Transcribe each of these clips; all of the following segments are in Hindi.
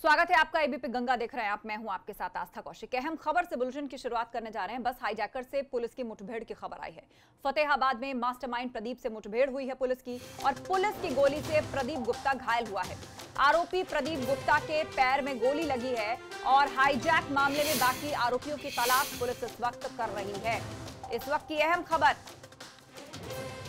स्वागत है आपका एबीपी गंगा देख रहे हैं आप। मैं हूं आपके साथ आस्था कौशिक। अहम खबर से बुलेटिन की शुरुआत करने जा रहे हैं। बस हाईजैकर से पुलिस की मुठभेड़ की खबर आई है। फतेहाबाद में मास्टरमाइंड प्रदीप से मुठभेड़ हुई है पुलिस की, और पुलिस की गोली से प्रदीप गुप्ता घायल हुआ है। आरोपी प्रदीप गुप्ता के पैर में गोली लगी है और हाईजैक मामले में बाकी आरोपियों की तलाश पुलिस इस वक्त कर रही है। इस वक्त की अहम खबर,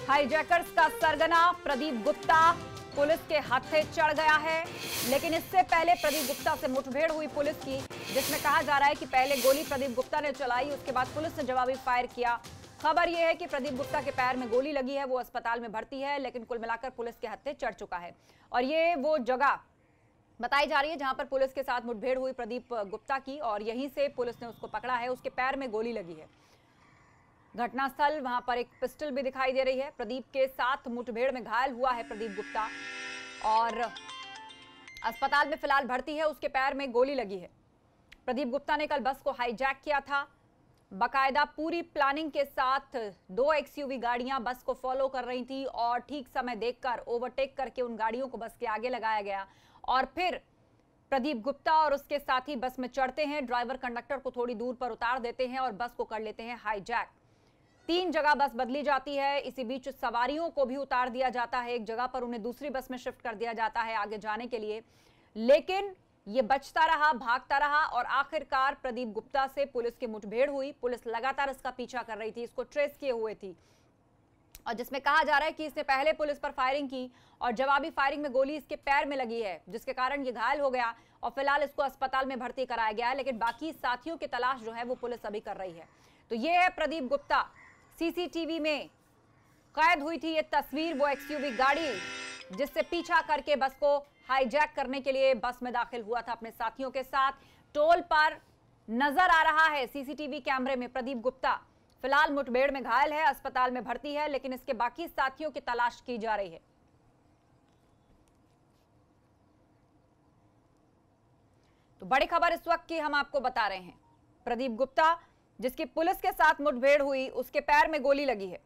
हाईजैकर्स का सरगना प्रदीप गुप्ता पुलिस के हाथे चढ़ गया है। लेकिन इससे पहले प्रदीप गुप्ता से मुठभेड़ हुई पुलिस की, जिसमें कहा जा रहा है कि पहले गोली प्रदीप गुप्ता ने चलाई, उसके बाद पुलिस ने जवाबी फायर किया। खबर यह है कि प्रदीप गुप्ता के पैर में गोली लगी है, वो अस्पताल में भर्ती है, लेकिन कुल मिलाकर पुलिस के हत्थे चढ़ चुका है। और ये वो जगह बताई जा रही है जहां पर पुलिस के साथ मुठभेड़ हुई प्रदीप गुप्ता की, और यहीं से पुलिस ने उसको पकड़ा है। उसके पैर में गोली लगी है। घटनास्थल, वहां पर एक पिस्टल भी दिखाई दे रही है। प्रदीप के साथ मुठभेड़ में घायल हुआ है प्रदीप गुप्ता और अस्पताल में फिलहाल भर्ती है। उसके पैर में गोली लगी है। प्रदीप गुप्ता ने कल बस को हाईजैक किया था। बाकायदा पूरी प्लानिंग के साथ 2 एक्सयूवी गाड़ियां बस को फॉलो कर रही थी, और ठीक समय देखकर ओवरटेक करके उन गाड़ियों को बस के आगे लगाया गया, और फिर प्रदीप गुप्ता और उसके साथी बस में चढ़ते हैं। ड्राइवर कंडक्टर को थोड़ी दूर पर उतार देते हैं और बस को कर लेते हैं हाईजैक। 3 जगह बस बदली जाती है। इसी बीच सवारियों को भी उतार दिया जाता है। एक जगह पर उन्हें दूसरी बस में शिफ्ट कर दिया जाता है आगे जाने के लिए, लेकिन ये बचता रहा, भागता रहा, और आखिरकार प्रदीप गुप्ता से पुलिस की मुठभेड़ हुई। पुलिस लगातार इसका पीछा कर रही थी, इसको ट्रेस किए हुए थी, और जिसमें कहा जा रहा है कि इसने पहले पुलिस पर फायरिंग की और जवाबी फायरिंग में गोली इसके पैर में लगी है, जिसके कारण ये घायल हो गया, और फिलहाल इसको अस्पताल में भर्ती कराया गया है। लेकिन बाकी साथियों की तलाश जो है वो पुलिस अभी कर रही है। तो ये है प्रदीप गुप्ता। सीसीटीवी में कैद हुई थी ये तस्वीर, वो एक्सयूवी गाड़ी जिससे पीछा करके बस को हाईजैक करने के लिए बस में दाखिल हुआ था अपने साथियों के साथ। टोल पर नजर आ रहा है सीसीटीवी कैमरे में प्रदीप गुप्ता। फिलहाल मुठभेड़ में घायल है, अस्पताल में भर्ती है, लेकिन इसके बाकी साथियों की तलाश की जा रही है। तो बड़ी खबर इस वक्त की हम आपको बता रहे हैं। प्रदीप गुप्ता जिसकी पुलिस के साथ मुठभेड़ हुई, उसके पैर में गोली लगी है।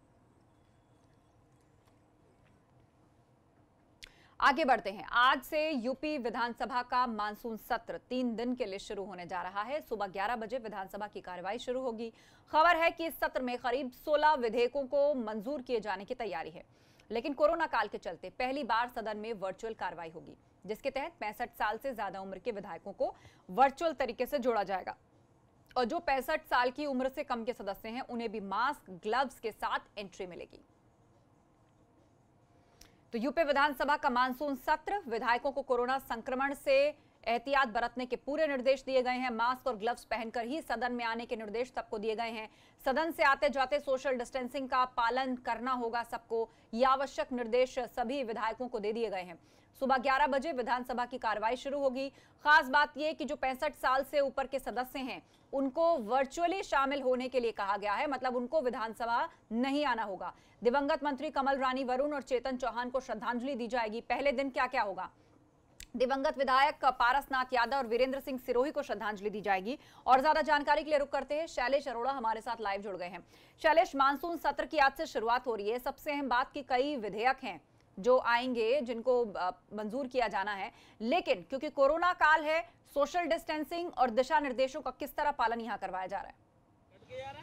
आगे बढ़ते हैं। आज से यूपी विधानसभा का मानसून सत्र 3 दिन के लिए शुरू होने जा रहा है। सुबह 11 बजे विधानसभा की कार्यवाही शुरू होगी। खबर है कि इस सत्र में करीब 16 विधेयकों को मंजूर किए जाने की तैयारी है, लेकिन कोरोना काल के चलते पहली बार सदन में वर्चुअल कार्रवाई होगी, जिसके तहत 65 साल से ज्यादा उम्र के विधायकों को वर्चुअल तरीके से जोड़ा जाएगा, और जो 65 साल की उम्र से कम के सदस्य हैं उन्हें भी मास्क, ग्लव्स के साथ एंट्री मिलेगी। तो यूपी विधानसभा का मानसून सत्र, विधायकों को कोरोना संक्रमण से एहतियात बरतने के पूरे निर्देश दिए गए हैं। मास्क और ग्लव्स पहनकर ही सदन में आने के निर्देश सबको दिए गए हैं। सदन से आते जाते सोशल डिस्टेंसिंग का पालन करना होगा सबको। ये आवश्यक निर्देश सभी विधायकों को दे दिए गए हैं। सुबह 11 बजे विधानसभा की कार्रवाई शुरू होगी। खास बात यह कि जो 65 साल से ऊपर के सदस्य हैं उनको वर्चुअली शामिल होने के लिए कहा गया है, मतलब उनको विधानसभा नहीं आना होगा। दिवंगत मंत्री कमल रानी वरुण और चेतन चौहान को श्रद्धांजलि दी जाएगी। पहले दिन क्या क्या होगा? दिवंगत विधायक पारसनाथ यादव और वीरेंद्र सिंह सिरोही को श्रद्धांजलि दी जाएगी। और ज्यादा जानकारी के लिए रुक करते हैं, शैलेश अरोड़ा हमारे साथ लाइव जुड़ गए हैं। शैलेश, मानसून सत्र की आज से शुरुआत हो रही है। सबसे अहम बात कि कई विधेयक हैं जो आएंगे, जिनको मंजूर किया जाना है, लेकिन क्योंकि कोरोना काल है, सोशल डिस्टेंसिंग और दिशा निर्देशों का किस तरह पालन यहां करवाया जा रहा है?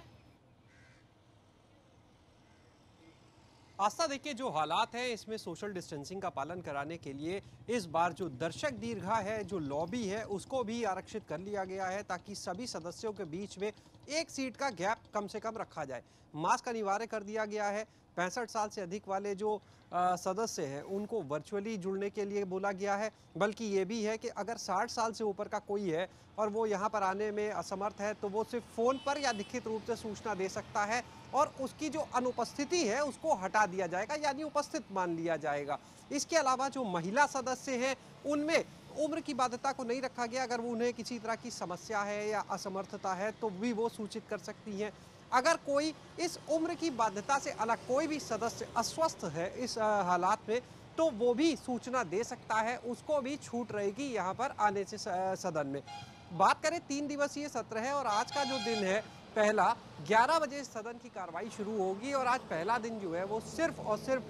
आस्था, देखिए जो हालात है इसमें सोशल डिस्टेंसिंग का पालन कराने के लिए इस बार जो दर्शक दीर्घा है, जो लॉबी है, उसको भी आरक्षित कर लिया गया है, ताकि सभी सदस्यों के बीच में 1 सीट का गैप कम से कम रखा जाए। मास्क अनिवार्य कर दिया गया है। 65 साल से अधिक वाले जो सदस्य हैं उनको वर्चुअली जुड़ने के लिए बोला गया है। बल्कि ये भी है कि अगर 60 साल से ऊपर का कोई है और वो यहाँ पर आने में असमर्थ है, तो वो सिर्फ फ़ोन पर या लिखित रूप से सूचना दे सकता है, और उसकी जो अनुपस्थिति है उसको हटा दिया जाएगा, यानी उपस्थित मान लिया जाएगा। इसके अलावा जो महिला सदस्य हैं उनमें उम्र की बाध्यता को नहीं रखा गया। अगर उन्हें किसी तरह की समस्या है या असमर्थता है तो भी वो सूचित कर सकती हैं। अगर कोई इस उम्र की बाध्यता से अलग कोई भी सदस्य अस्वस्थ है इस हालात में, तो वो भी सूचना दे सकता है, उसको भी छूट रहेगी यहाँ पर आने से सदन में। बात करें 3 दिवसीय सत्र है, और आज का जो दिन है पहला 11 बजे सदन की कार्रवाई शुरू होगी, और आज पहला दिन जो है वो सिर्फ और सिर्फ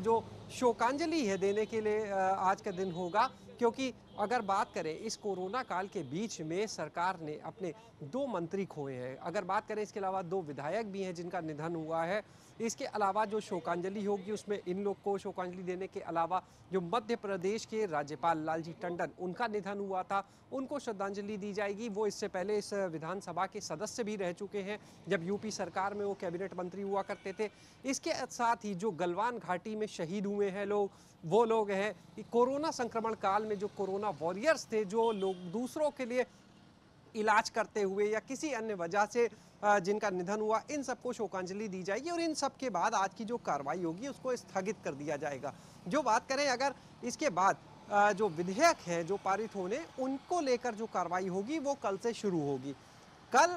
जो शोकांजलि है देने के लिए आज का दिन होगा, क्योंकि अगर बात करें इस कोरोना काल के बीच में सरकार ने अपने 2 मंत्री खोए हैं। अगर बात करें इसके अलावा 2 विधायक भी हैं जिनका निधन हुआ है। इसके अलावा जो शोकांजलि होगी उसमें इन लोग को शोकांजलि देने के अलावा जो मध्य प्रदेश के राज्यपाल लालजी टंडन उनका निधन हुआ था, उनको श्रद्धांजलि दी जाएगी। वो इससे पहले इस विधानसभा के सदस्य भी रह चुके हैं जब यूपी सरकार में वो कैबिनेट मंत्री हुआ करते थे। इसके साथ ही जो गलवान घाटी में शहीद हुए हैं लोग, वो लोग हैं कि कोरोना संक्रमण काल में जो कोरोना वॉरियर्स थे, जो लोग दूसरों के लिए इलाज करते हुए या किसी अन्य वजह से जिनका निधन हुआ, इन सबको शोकांजलि दी जाएगी और इन सब के बाद आज की जो कार्रवाई होगी उसको स्थगित कर दिया जाएगा। जो बात करें अगर इसके बाद जो विधेयक है जो पारित होने, उनको लेकर जो कार्रवाई होगी वो कल से शुरू होगी। कल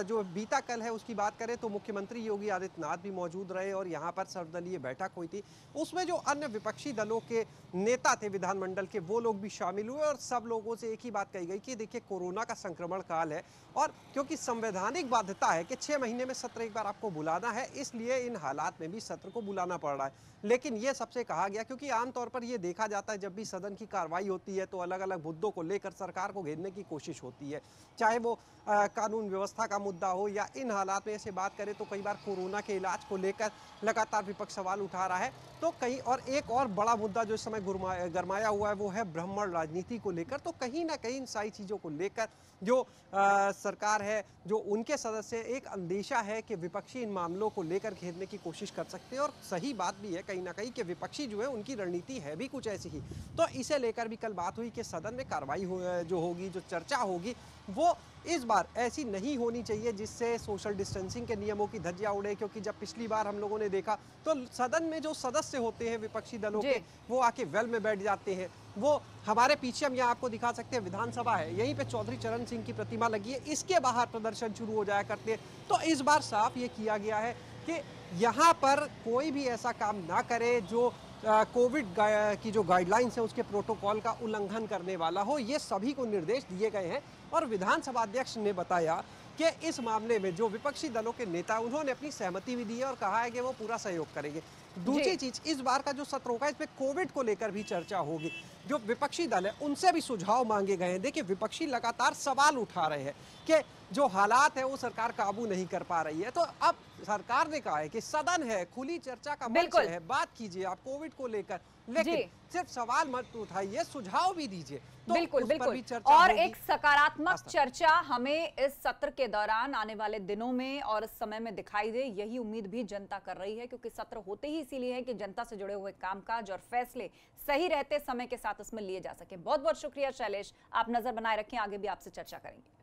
जो बीता कल है उसकी बात करें तो मुख्यमंत्री योगी आदित्यनाथ भी मौजूद रहे और यहाँ पर सर्वदलीय बैठक हुई थी। उसमें जो अन्य विपक्षी दलों के नेता थे विधानमंडल के, वो लोग भी शामिल हुए और सब लोगों से एक ही बात कही गई कि देखिए कोरोना का संक्रमण काल है और क्योंकि संवैधानिक बाध्यता है कि 6 महीने में सत्र एक बार आपको बुलाना है, इसलिए इन हालात में भी सत्र को बुलाना पड़ रहा है। लेकिन ये सबसे कहा गया क्योंकि आमतौर पर ये देखा जाता है जब भी सदन की कार्रवाई होती है तो अलग अलग मुद्दों को लेकर सरकार को घेरने की कोशिश होती है, चाहे वो कानून व्यवस्था का मुद्दा हो या इन हालात में ऐसे बात करें तो कई बार कोरोना के इलाज को लेकर लगातार विपक्ष सवाल उठा रहा है। तो कहीं और एक और बड़ा मुद्दा जो इस समय गरमाया हुआ है वो है ब्राह्मण राजनीति को लेकर। तो कहीं ना कहीं इन सारी चीज़ों को लेकर जो सरकार है, जो उनके सदस्य, एक अंदेशा है कि विपक्षी इन मामलों को लेकर घेरने की कोशिश कर सकते हैं और सही बात भी है कहीं ना कहीं कि विपक्षी जो है उनकी रणनीति है भी कुछ ऐसी ही। तो इसे लेकर भी कल बात हुई कि सदन में कार्रवाई जो होगी, जो चर्चा होगी, वो इस बार ऐसी नहीं होनी चाहिए जिससे सोशल डिस्टेंसिंग के नियमों की धज्जियां उड़े। क्योंकि जब पिछली बार हम लोगों ने देखा तो सदन में जो सदस्य होते हैं विपक्षी दलों के, वो आके वेल में बैठ जाते हैं। वो हमारे पीछे हम यहाँ आपको दिखा सकते हैं, विधानसभा है, यहीं पे चौधरी चरण सिंह की प्रतिमा लगी है, इसके बाहर प्रदर्शन शुरू हो जाया करते हैं। तो इस बार साफ ये किया गया है कि यहाँ पर कोई भी ऐसा काम ना करे जो कोविड की जो गाइडलाइंस है उसके प्रोटोकॉल का उल्लंघन करने वाला हो। ये सभी को निर्देश दिए गए हैं और विधानसभा अध्यक्ष ने बताया कि इस मामले में जो विपक्षी दलों के नेता, उन्होंने अपनी सहमति भी दी है और कहा है कि वो पूरा सहयोग करेंगे। दूसरी चीज, इस बार का जो सत्र होगा इसमें कोविड को लेकर भी चर्चा होगी। जो विपक्षी दल है उनसे भी सुझाव मांगे गए हैं। देखिए विपक्षी लगातार सवाल उठा रहे हैं कि जो हालात है वो सरकार काबू नहीं कर पा रही है। तो अब सरकार ने कहा है कि सदन है, खुली चर्चा का मंच है, बात कीजिए आप कोविड को लेकर, लेकिन सिर्फ सवाल मत उठाइए, सुझाव भी दीजिए। तो बिल्कुल बिल्कुल। और एक सकारात्मक चर्चा हमें इस सत्र के दौरान आने वाले दिनों में और इस समय में दिखाई दे, यही उम्मीद भी जनता कर रही है। क्योंकि सत्र होते ही इसीलिए है कि जनता से जुड़े हुए कामकाज और फैसले सही रहते समय के साथ इसमें लिए जा सके। बहुत बहुत शुक्रिया शैलेश, आप नजर बनाए रखें, आगे भी आपसे चर्चा करेंगे।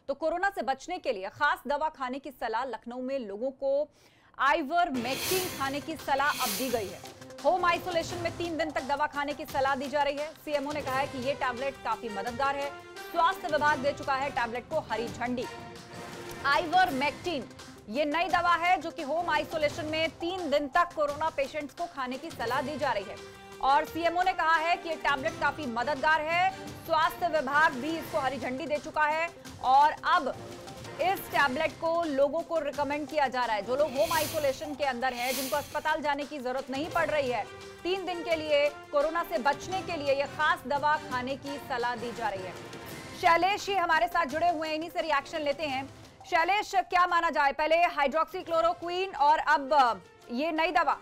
तो कोरोना से बचने के लिए खास दवा खाने की सलाह, लखनऊ में लोगों को आइवरमेक्टिन खाने की सलाह अब दी गई है। होम आइसोलेशन में 3 दिन तक दवा खाने की सलाह दी जा रही है। सीएमओ ने कहा है कि ये टैबलेट काफी मददगार है। स्वास्थ्य विभाग दे चुका है टैबलेट को हरी झंडी। आइवरमेक्टिन ये नई दवा है जो कि होम आइसोलेशन में 3 दिन तक कोरोना पेशेंट्स को खाने की सलाह दी जा रही है और सीएमओ ने कहा है कि ये टैबलेट काफी मददगार है। स्वास्थ्य विभाग भी इसको हरी झंडी दे चुका है और अब इस टैबलेट को लोगों को रिकमेंड किया जा रहा है। जो लोग होम आइसोलेशन के अंदर हैं, जिनको अस्पताल जाने की जरूरत नहीं पड़ रही है, 3 दिन के लिए कोरोना से बचने के लिए यह खास दवा खाने की सलाह दी जा रही है। शैलेश ही हमारे साथ जुड़े हुए हैं, इन्हीं से रिएक्शन लेते हैं। शैलेश, क्या माना जाए, पहले हाइड्रोक्सीक्लोरोक्विन और अब ये नई दवा?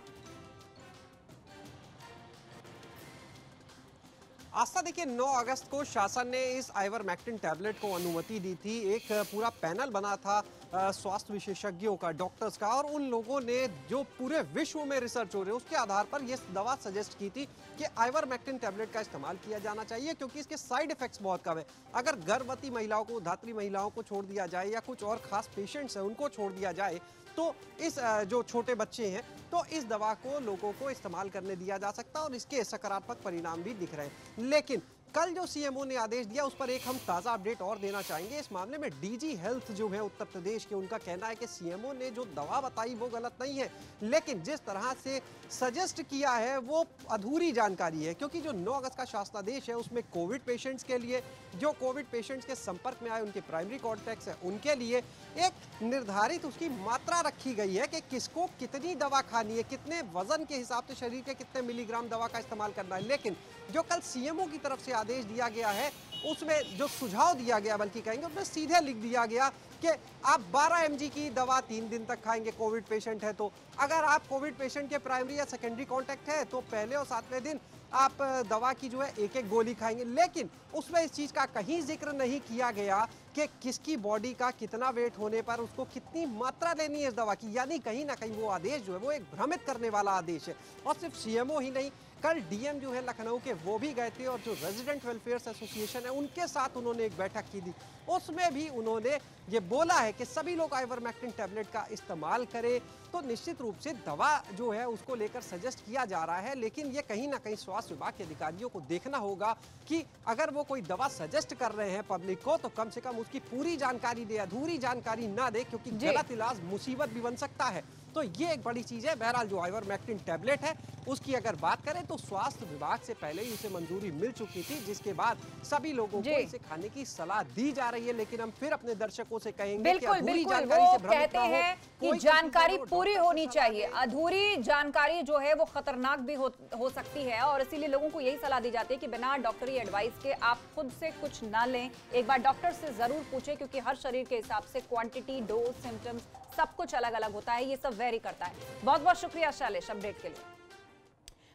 आस्था, देखिए 9 अगस्त को शासन ने इस आइवरमेक्टिन टैबलेट को अनुमति दी थी। एक पूरा पैनल बना था स्वास्थ्य विशेषज्ञों का, डॉक्टर्स का, और उन लोगों ने जो पूरे विश्व में रिसर्च हो रहे उसके आधार पर यह दवा सजेस्ट की थी कि आइवरमेक्टिन टैबलेट का इस्तेमाल किया जाना चाहिए क्योंकि इसके साइड इफेक्ट्स बहुत कम है। अगर गर्भवती महिलाओं को, धात्री महिलाओं को छोड़ दिया जाए या कुछ और खास पेशेंट्स हैं उनको छोड़ दिया जाए तो इस जो छोटे बच्चे हैं तो इस दवा को लोगों को इस्तेमाल करने दिया जा सकता है और इसके सकारात्मक परिणाम भी दिख रहे हैं। लेकिन कल जो सीएमओ ने आदेश दिया उस पर एक हम ताज़ा अपडेट और देना चाहेंगे। इस मामले में डीजी हेल्थ जो है उत्तर प्रदेश के, उनका कहना है कि सीएमओ ने जो दवा बताई वो गलत नहीं है, लेकिन जिस तरह से सजेस्ट किया है वो अधूरी जानकारी है। क्योंकि जो 9 अगस्त का शासनादेश है उसमें कोविड पेशेंट्स के लिए, जो कोविड पेशेंट्स के संपर्क में आए, उनके प्राइमरी कॉन्टैक्ट्स है, उनके लिए एक निर्धारित उसकी मात्रा रखी गई है कि किसको कितनी दवा खानी है, कितने वजन के हिसाब से शरीर के कितने मिलीग्राम दवा का इस्तेमाल करना है। लेकिन जो कल सीएमओ की तरफ से आदेश दिया गया है उसमें जो सुझाव दिया गया, बल्कि कहेंगे उसमें सीधे लिख दिया गया कि आप 12 mg की दवा 3 दिन तक खाएंगे कोविड पेशेंट है तो। अगर आप कोविड पेशेंट के प्राइमरी या सेकेंडरी कॉन्टैक्ट है तो पहले और 7वें दिन आप दवा की जो है एक एक गोली खाएंगे। लेकिन उसमें इस चीज का कहीं जिक्र नहीं किया गया कि किसकी बॉडी का कितना वेट होने पर उसको कितनी मात्रा लेनी है इस दवा की। यानी कहीं ना कहीं वो आदेश जो है वो एक भ्रमित करने वाला आदेश है। और सिर्फ सीएमओ ही नहीं, कल डीएम जो है लखनऊ के वो भी गए थे और जो रेजिडेंट वेलफेयर एसोसिएशन है उनके साथ उन्होंने एक बैठक की थी। उसमें भी उन्होंने ये बोला है कि सभी लोग आइवरमेक्टिन टैबलेट का इस्तेमाल करें। तो निश्चित रूप से दवा जो है उसको लेकर सजेस्ट किया जा रहा है, लेकिन ये कहीं ना कहीं स्वास्थ्य विभाग के अधिकारियों को देखना होगा कि अगर वो कोई दवा सजेस्ट कर रहे हैं पब्लिक को तो कम से कम उसकी पूरी जानकारी दे, अधूरी जानकारी ना दे, क्योंकि गलत इलाज मुसीबत भी बन सकता है। तो ये एक बड़ी चीज है। बहरहाल जो आइवरमेक्टिन टैबलेट है उसकी अगर बात करें तो स्वास्थ्य विभाग से पहले ही उसे मंजूरी मिल चुकी थी, जिसके बाद सभी लोगों को इसे खाने की सलाह दी जा रही है। लेकिन हम फिर अपने दर्शकों से कहेंगे कि अधूरी जानकारी से भ्रमित ना हो। कहते हैं कि जानकारी पूरी होनी चाहिए, अधूरी जानकारी जो है वो खतरनाक भी हो सकती है और इसीलिए लोगों को यही सलाह दी जाती है कि बिना डॉक्टरी एडवाइस के आप खुद से कुछ ना लें। एक बार डॉक्टर से जरूर पूछें, क्योंकि हर शरीर के हिसाब से क्वांटिटी, डोज, सिम्टम्स सब कुछ अलग अलग होता है, ये सब वेरी करता है। बहुत बहुत शुक्रिया शैलेश अपडेट के लिए।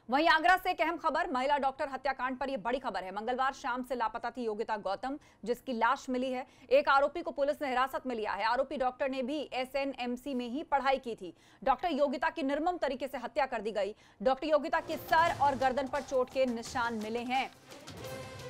वहीं आगरा से एक अहम खबर, महिला डॉक्टर हत्याकांड पर यह बड़ी खबर है। मंगलवार शाम से लापता थी योगिता गौतम, जिसकी लाश मिली है। एक आरोपी को पुलिस ने हिरासत में लिया है। आरोपी डॉक्टर ने भी एसएनएमसी में ही पढ़ाई की थी। डॉक्टर योगिता की निर्मम तरीके से हत्या कर दी गई। डॉक्टर योगिता के सर और गर्दन पर चोट के निशान मिले हैं।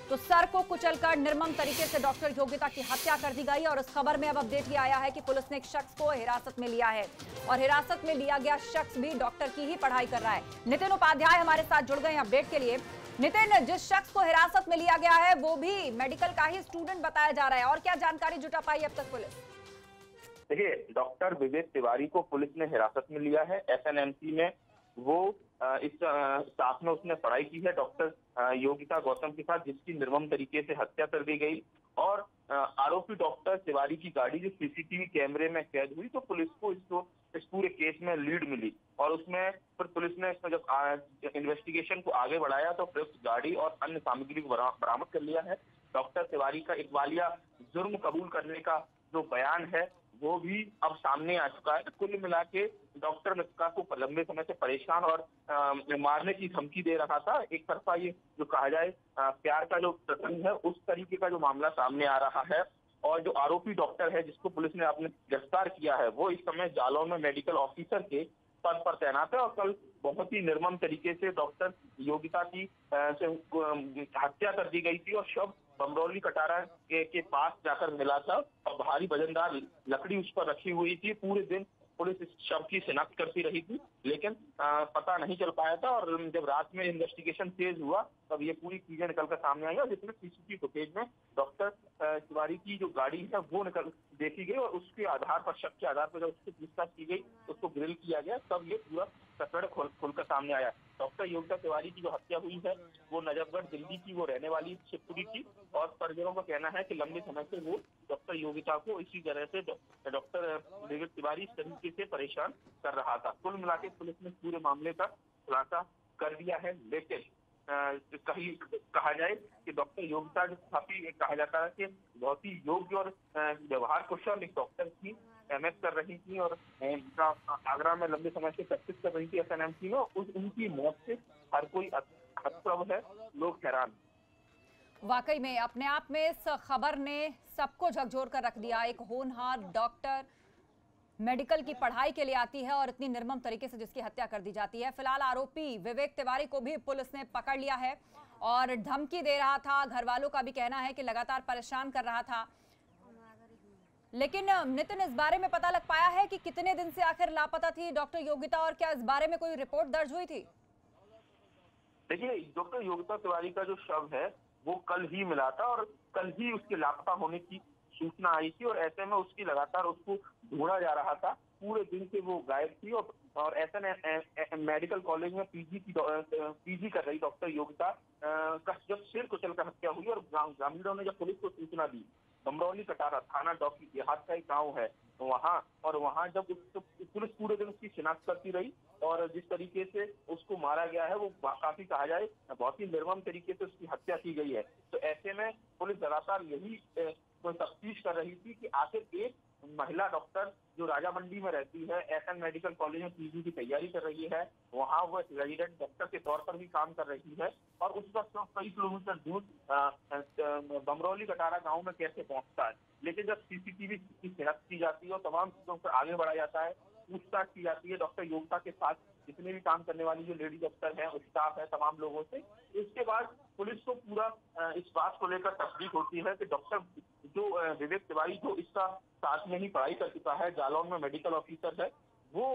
तो सर को कुचलकर निर्मम तरीके से डॉक्टर योगिता की हत्या कर दी गई। और इस खबर में अब अपडेट ये आया है कि पुलिस ने एक शख्स को हिरासत में लिया है और हिरासत में लिया गया शख्स भी डॉक्टर की ही पढ़ाई कर रहा है। नितिन उपाध्याय हमारे साथ जुड़ गए हैं अपडेट के लिए। नितिन, जिस शख्स को हिरासत में लिया गया है वो भी मेडिकल का ही स्टूडेंट बताया जा रहा है, और क्या जानकारी जुटा पाई अब तक पुलिस? देखिए, डॉक्टर विवेक तिवारी को पुलिस ने हिरासत में लिया है। एसएनएमसी में वो इस साथ में उसने पढ़ाई की है डॉक्टर योगिता गौतम के साथ, जिसकी निर्मम तरीके से हत्या कर दी गई। और आरोपी डॉक्टर तिवारी की गाड़ी जो सीसीटीवी कैमरे में कैद हुई, तो पुलिस को इस पूरे केस में लीड मिली और उसमें फिर पुलिस ने इसमें जब इन्वेस्टिगेशन को आगे बढ़ाया तो प्रयुक्त गाड़ी और अन्य सामग्री को बरामद कर लिया है। डॉक्टर तिवारी का इकबालिया जुर्म कबूल करने का जो बयान है वो भी अब सामने आ चुका है। कुल मिला के डॉक्टर मित्रा को लंबे समय से परेशान और मारने की धमकी दे रहा था। एक तरफा ये जो कहा जाए प्यार का जो प्रसंग है, उस तरीके का जो मामला सामने आ रहा है। और जो आरोपी डॉक्टर है जिसको पुलिस ने आपने गिरफ्तार किया है, वो इस समय जालौन में मेडिकल ऑफिसर के पद पर तैनात है और कल बहुत ही निर्मम तरीके से डॉक्टर योगिता की हत्या कर दी गई थी और शव बमरौली कटारा के पास जाकर मिला था और भारी वजनदार लकड़ी उस पर रखी हुई थी। पूरे दिन पुलिस इस शव की शिनाख्त करती रही थी, लेकिन पता नहीं चल पाया था। और जब रात में इन्वेस्टिगेशन तेज हुआ तब ये पूरी चीजें निकलकर सामने आई और जिसमें सीसीटीवी फुटेज में डॉक्टर तिवारी की जो गाड़ी है वो निकल देखी गई और उसके आधार पर, शक के आधार पर जब उसकी पूछताछ की गई, उसको ग्रिल किया गया, तब ये पूरा प्रकरण खुलकर सामने आया। डॉक्टर योगिता तिवारी की जो हत्या हुई है वो नजफगढ़ दिल्ली की वो रहने वाली शिवपुरी की और परिजनों का कहना है कि लंबे समय से वो डॉक्टर योगिता को इसी तरह से डॉक्टर विवेक तिवारी इस तरीके से परेशान कर रहा था। कुल मिलाकर पुलिस ने पूरे मामले का खुलासा कर दिया है, लेकिन कहीं कहा जाए कि डॉक्टर योगिता जो काफी कहा जाता है कि बहुत ही योग्य और व्यवहार कुशल एक डॉक्टर थी, एमएस कर रही थी और आगरा में लंबे समय से प्रैक्टिस कर रही थी एसएनएमसी में। उनकी मौत से हर कोई हतप्रभ है, लोग हैरान। वाकई में अपने आप में इस खबर ने सबको झकझोर कर रख दिया। एक होनहार डॉक्टर मेडिकल की पढ़ाई के लिए आती है और इतनी निर्मम तरीके से जिसकी हत्या कर दी जाती है। फिलहाल आरोपी विवेक तिवारी को भी पुलिस ने पकड़ लिया है और धमकी दे रहा था। घर वालों का भी कहना है कि लगातार परेशान कर रहा था। लेकिन नितिन, इस बारे में पता लग पाया है कि कितने दिन से आखिर लापता थी डॉक्टर योगिता और क्या इस बारे में कोई रिपोर्ट दर्ज हुई थी? देखिए, डॉक्टर योगिता तिवारी का जो शव है वो कल ही मिला था और कल ही उसके लापता होने की सूचना आई थी और ऐसे में उसकी लगातार उसको ढूंढा जा रहा था। पूरे दिन से वो गायब थी और ऐसे मेडिकल कॉलेज में पीजी कर रही डॉक्टर योगिता का जब सिर कुचल कर हत्या हुई और ग्रामीणों ने जब पुलिस को सूचना दी बमरौली कटारा थाना डॉकी देहात का एक गाँव है वहाँ, और वहाँ जब पुलिस पूरे दिन उसकी शिनाख्त करती रही और जिस तरीके से उसको मारा गया है वो काफी कहा जाए बहुत ही निर्मम तरीके से उसकी हत्या की गई है। तो ऐसे में पुलिस लगातार यही तफ्तीश कर रही थी कि आखिर एक महिला डॉक्टर जो राजा मंडी में रहती है, एसएन मेडिकल कॉलेज में पीजी की तैयारी कर रही है, वहाँ वो रेजिडेंट डॉक्टर के तौर पर भी काम कर रही है, और उसका शव कई किलोमीटर दूर बमरौली कटारा गांव में कैसे पहुंचता है। लेकिन जब सीसीटीवी की शिनाख्त की जाती है और तमाम चीजों पर आगे बढ़ा जाता है, पूछताछ की जाती है डॉक्टर योगिता के साथ जितने भी काम करने वाली जो लेडी डॉक्टर है, स्टाफ है, तमाम लोगों से, इसके बाद पुलिस को पूरा इस बात को लेकर तस्दीक होती है कि डॉक्टर जो विवेक तिवारी जो इसका साथ में ही पढ़ाई कर चुका है, जालौन में मेडिकल ऑफिसर है, वो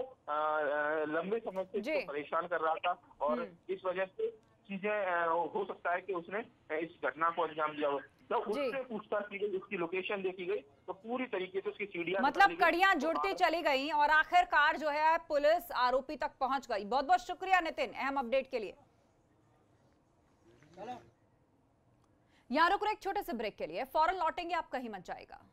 लंबे समय से इसको परेशान कर रहा था और इस वजह से चीजें हो सकता है कि उसने इस घटना को अंजाम दिया हो। जब उससे पूछताछ की गई, उसकी लोकेशन देखी गई, तो पूरी तरीके से उसकी सीढ़ियां मतलब कड़ियां जुड़ती चली गई और आखिरकार जो है पुलिस आरोपी तक पहुंच गई। बहुत बहुत शुक्रिया नितिन अहम अपडेट के लिए। यहाँ रुक रहे एक छोटे से ब्रेक के लिए, फौरन लौटेंगे, आप कहीं मत जाएगा।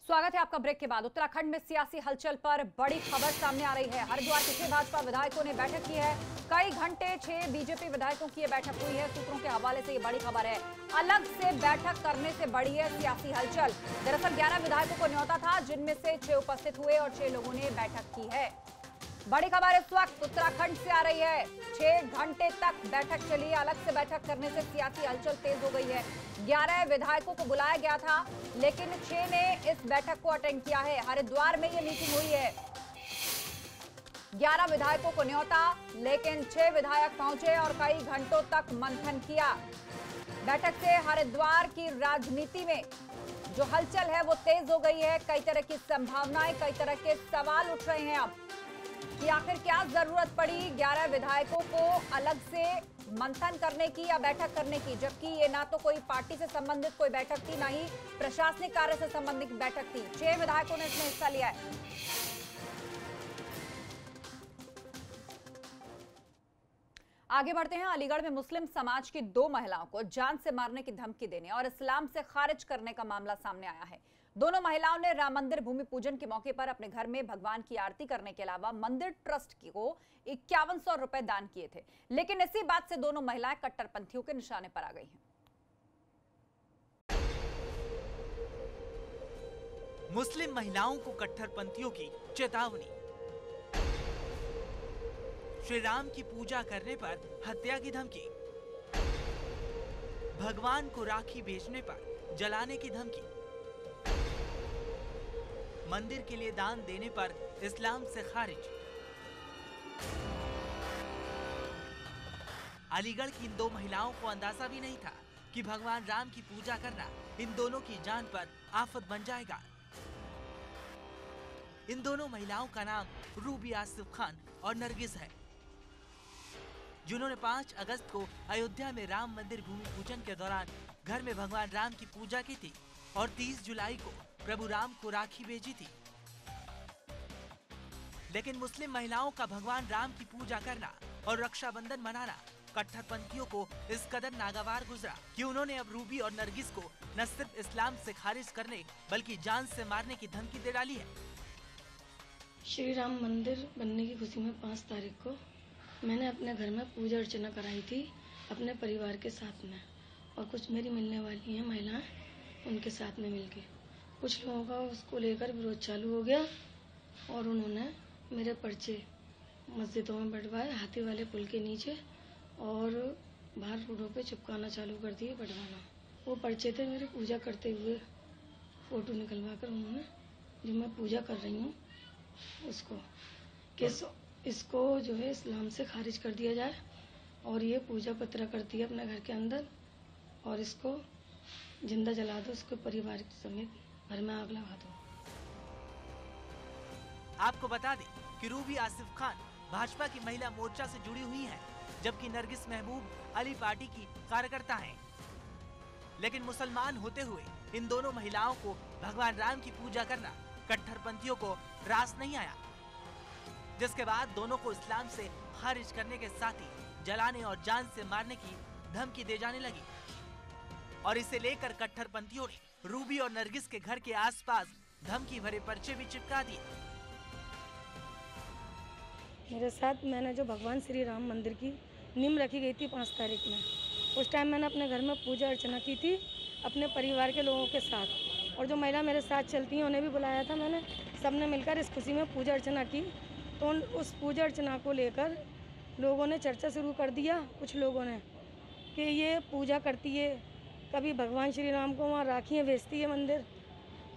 स्वागत है आपका ब्रेक के बाद। उत्तराखंड में सियासी हलचल पर बड़ी खबर सामने आ रही है। हरिद्वार के 6 भाजपा विधायकों ने बैठक की है। कई घंटे 6 बीजेपी विधायकों की ये बैठक हुई है। सूत्रों के हवाले से ये बड़ी खबर है। अलग से बैठक करने से बढ़ी है सियासी हलचल। दरअसल 11 विधायकों को न्योता था, जिनमें से 6 उपस्थित हुए और 6 लोगों ने बैठक की है। बड़ी खबर इस वक्त उत्तराखंड से आ रही है। 6 घंटे तक बैठक चली। अलग से बैठक करने से सियासी हलचल तेज हो गई है। 11 विधायकों को बुलाया गया था, लेकिन 6 ने इस बैठक को अटेंड किया है। हरिद्वार में ये मीटिंग हुई है। 11 विधायकों को न्योता, लेकिन 6 विधायक पहुंचे और कई घंटों तक मंथन किया। बैठक से हरिद्वार की राजनीति में जो हलचल है वो तेज हो गई है। कई तरह की संभावनाएं, कई तरह के सवाल उठ रहे हैं अब कि आखिर क्या जरूरत पड़ी 11 विधायकों को अलग से मंथन करने की या बैठक करने की, जबकि ये ना तो कोई पार्टी से संबंधित कोई बैठक थी, ना ही प्रशासनिक कार्य से संबंधित बैठक थी। 6 विधायकों ने इसमें हिस्सा लिया है। आगे बढ़ते हैं। अलीगढ़ में मुस्लिम समाज की 2 महिलाओं को जान से मारने की धमकी देने और इस्लाम से खारिज करने का मामला सामने आया है। दोनों महिलाओं ने राम मंदिर भूमि पूजन के मौके पर अपने घर में भगवान की आरती करने के अलावा मंदिर ट्रस्ट को 5100 रुपए दान किए थे। लेकिन इसी बात से दोनों महिलाएं कट्टरपंथियों के निशाने पर आ गई हैं। मुस्लिम महिलाओं को कट्टरपंथियों की चेतावनी। श्री राम की पूजा करने पर हत्या की धमकी। भगवान को राखी बेचने पर जलाने की धमकी। मंदिर के लिए दान देने पर इस्लाम से खारिज। अलीगढ़ की इन 2 महिलाओं को अंदाजा भी नहीं था कि भगवान राम की पूजा करना इन दोनों की जान पर आफत बन जाएगा। इन दोनों महिलाओं का नाम रूबी आसिफ खान और नरगिस है, जिन्होंने 5 अगस्त को अयोध्या में राम मंदिर भूमि पूजन के दौरान घर में भगवान राम की पूजा की थी और 30 जुलाई को प्रभु राम को राखी भेजी थी। लेकिन मुस्लिम महिलाओं का भगवान राम की पूजा करना और रक्षाबंधन मनाना कट्टरपंथियों को इस कदर नागवार गुजरा कि उन्होंने अब रूबी और नरगिस को न सिर्फ इस्लाम से खारिज करने बल्कि जान से मारने की धमकी दे डाली है। श्री राम मंदिर बनने की खुशी में 5 तारीख को मैंने अपने घर में पूजा अर्चना कराई थी अपने परिवार के साथ में, और कुछ मेरी मिलने वाली हैं महिलाएं, उनके साथ में मिलके कुछ लोगों का उसको लेकर विरोध चालू हो गया और उन्होंने मेरे पर्चे मस्जिदों में बढ़वाए, हाथी वाले पुल के नीचे और बाहर रोडों पे चिपकाना चालू कर दिए, बढ़वाना। वो पर्चे थे मेरे पूजा करते हुए फोटो निकलवा कर उन्होंने, जो मैं पूजा कर रही हूँ उसको, कि इसको जो है इस्लाम से खारिज कर दिया जाए और ये पूजा पत्र करती है अपने घर के अंदर और इसको जिंदा जला दो, उसके परिवार समेत घर में आग लगा दो। आपको बता दें कि रूबी आसिफ खान भाजपा की महिला मोर्चा से जुड़ी हुई हैं, जबकि नरगिस महबूब अली पार्टी की कार्यकर्ता हैं। लेकिन मुसलमान होते हुए इन दोनों महिलाओं को भगवान राम की पूजा करना कट्टरपंथियों को रास नहीं आया। जिसके बाद दोनों को इस्लाम से खारिज करने के साथ ही जलाने और जान से मारने की धमकी दे जाने लगी। और इसे लेकर कट्टरपंथियों ने रूबी और नरगिस के घर के आसपास धमकी भरे पर्चे भी चिपका दिए। मेरे साथ मैंने जो भगवान श्री राम मंदिर की नींव रखी गई थी 5 तारीख में, उस टाइम मैंने अपने घर में पूजा अर्चना की थी अपने परिवार के लोगों के साथ, और जो महिला मेरे साथ चलती हैं उन्हें भी बुलाया था मैंने। सबने मिलकर इस खुशी में पूजा अर्चना की। तो उस पूजा अर्चना को लेकर लोगों ने चर्चा शुरू कर दिया, कुछ लोगों ने, कि ये पूजा करती है, कभी भगवान श्री राम को वहाँ राखियाँ भेजती है मंदिर,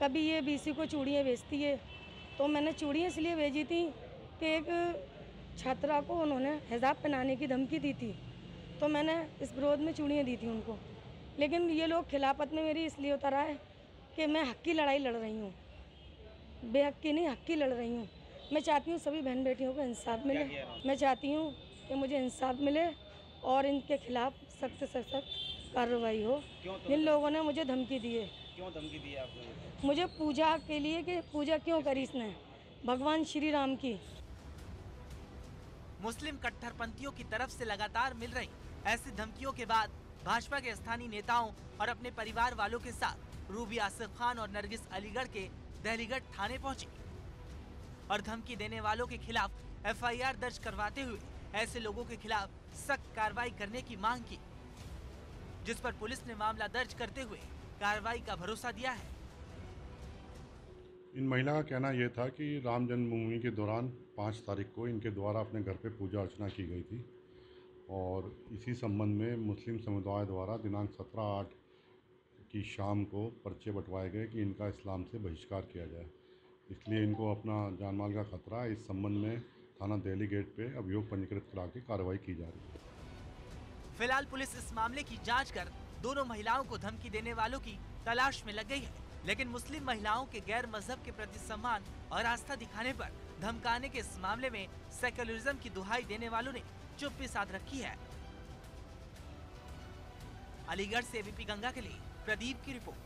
कभी ये बीसी को चूड़ियाँ भेजती है। तो मैंने चूड़ियाँ इसलिए भेजी थी कि एक छात्रा को उन्होंने हिजाब पहनाने की धमकी दी थी, तो मैंने इस विरोध में चूड़ियाँ दी थी उनको। लेकिन ये लोग खिलाफत में मेरी इसलिए उतर आए कि मैं हक की लड़ाई लड़ रही हूँ, बेहक की नहीं, हक की लड़ रही हूँ। मैं चाहती हूँ सभी बहन बेटियों को इंसाफ मिले। मैं चाहती हूँ कि मुझे इंसाफ मिले और इनके खिलाफ सख्त से सख्त कार्रवाई हो। इन लोगों ने मुझे धमकी दी है। क्यों धमकी दी है आपको? मुझे पूजा के लिए कि पूजा क्यों करी इसने भगवान श्री राम की। मुस्लिम कट्टरपंथियों की तरफ से लगातार मिल रही ऐसी धमकियों के बाद भाजपा के स्थानीय नेताओं और अपने परिवार वालों के साथ रूबी आसिफ खान और नरगिस अलीगढ़ के दहलीगढ़ थाने पहुंची और धमकी देने वालों के खिलाफ एफआईआर दर्ज करवाते हुए ऐसे लोगों के खिलाफ सख्त कार्रवाई करने की मांग की, जिस पर पुलिस ने मामला दर्ज करते हुए कार्रवाई का भरोसा दिया है। इन महिला का कहना यह था कि राम जन्मभूमि के दौरान 5 तारीख को इनके द्वारा अपने घर पे पूजा अर्चना की गई थी और इसी संबंध में मुस्लिम समुदाय द्वारा दिनांक 17/8 की शाम को पर्चे बंटवाए गए कि इनका इस्लाम से बहिष्कार किया जाए। इसलिए इनको अपना जान माल का खतरा है। इस संबंध में थाना दहलीगढ़ पे अभियोग पंजीकृत करा के कार्रवाई की जा रही है। फिलहाल पुलिस इस मामले की जांच कर दोनों महिलाओं को धमकी देने वालों की तलाश में लग गई है, लेकिन मुस्लिम महिलाओं के गैर मजहब के प्रति सम्मान और आस्था दिखाने पर धमकाने के इस मामले में सेक्युलरिज्म की दुहाई देने वालों ने चुप्पी साध रखी है। अलीगढ़ से एबीपी गंगा के लिए प्रदीप की रिपोर्ट।